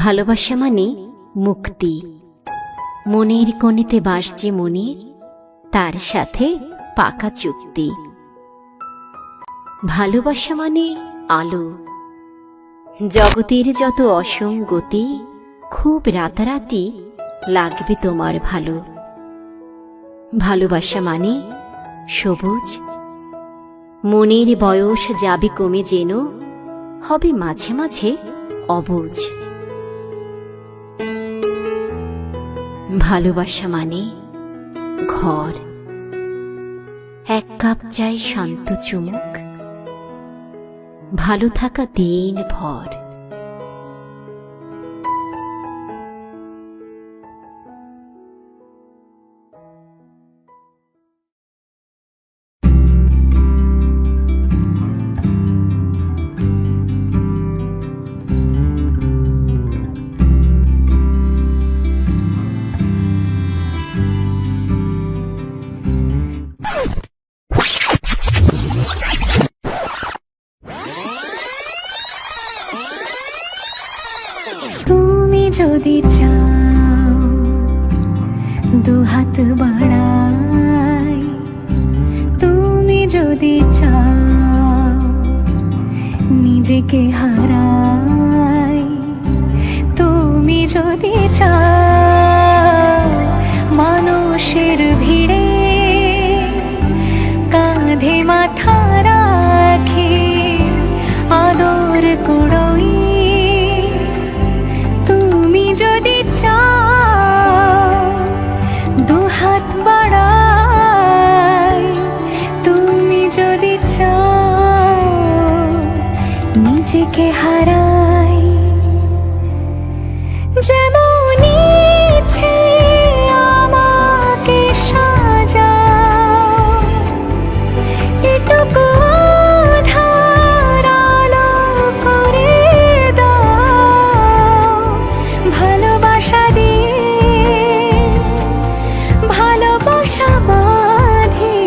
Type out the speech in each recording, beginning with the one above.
ভালোবাসা মানে মুক্তি। মনের কোণেতে বাস যে মনের, তার সাথে পাকা চুক্তি। ভালোবাসা মানে আলো। জগতের যত অসঙ্গতি, খুব রাতারাতি লাগবে তোমার ভালো। ভালোবাসা মানে সবুজ। মনের বয়স যাবে কমে যেন, হবে মাঝে মাঝে অবুঝ। ভালোবাসা মানে ঘর। এক কাপ চাই শান্ত চুমুক, ভালো থাকা দিন ভর। তুমি যদি চাও দুহাত বাড়াই, তুমি যদি চাও নিজেকে হারাই, তুমি যদি চাও মানুষের ভিড়ে কাঁধে মাথা রাখি আদর কুড়োই, তুমি যদি চাও দুহাত বাড়াই, তুমি যদি চাও নিজেকে হারাই। যেমন ইচ্ছে আমাকে সাজাও, এটুকু আধার আলো করে দাও। ভালোবাসা দিয়ে ভালোবাসা বাঁধি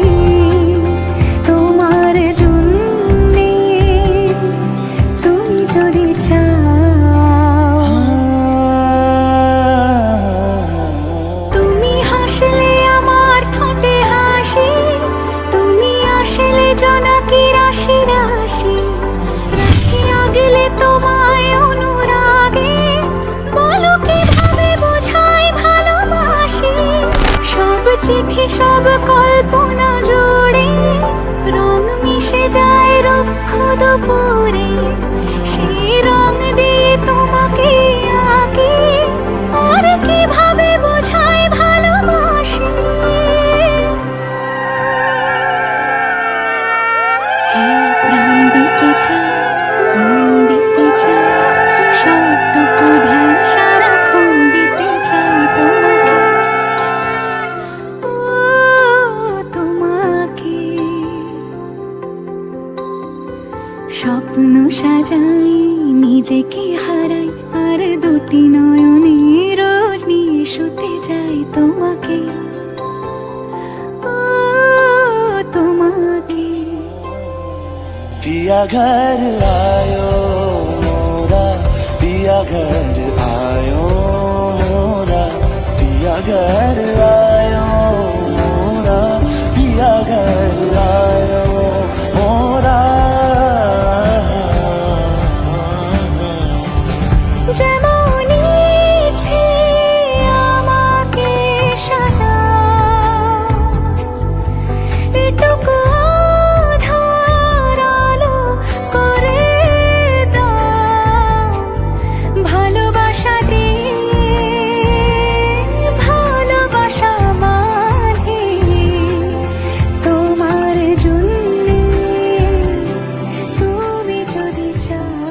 তোমার জন্যে, তুমি যদি চাও। তুমি হাসলে আমার ঠোঁটে হাসি, তুমি আসলে জনকি রাশি রাশি, রাখিয়া গেলে তোমায় অনুরাগে, বলো কিভাবে বোঝাই ভালোবাসি। সব চিঠি সব কল্পনা জুড়ে রং মিশে যায় রুক্ষ দুপুরে, সেই রং দিয়ে তোমাকে আঁকি, আর কিভাবে বোঝাই ভালোবাসি। হ্যাঁ, প্রাণ দিতে চাই, মন দিতে চাই, সবটুকু ধ্যান সারাক্ষণ দিতে চাই তোমাকে, ও তোমাকে। স্বপ্ন সাজাই নিজেকে হারাই, আর দুটি নয়নে রোজ নিয়ে শুতে যাই তোমাকে, ও তোমাকে। पिया घर आयो मोरा, पिया घर आयो मोरा, पिया घर आयो मोरा, पिया घर आयो मोरा। যেমন ইচ্ছে আমাকে সাজাও, এটুকু আধার আলো করে দাও। ভালোবাসা দিয়ে ভালোবাসা বাঁধি তোমার জন্যে, তুমি যদি চাও।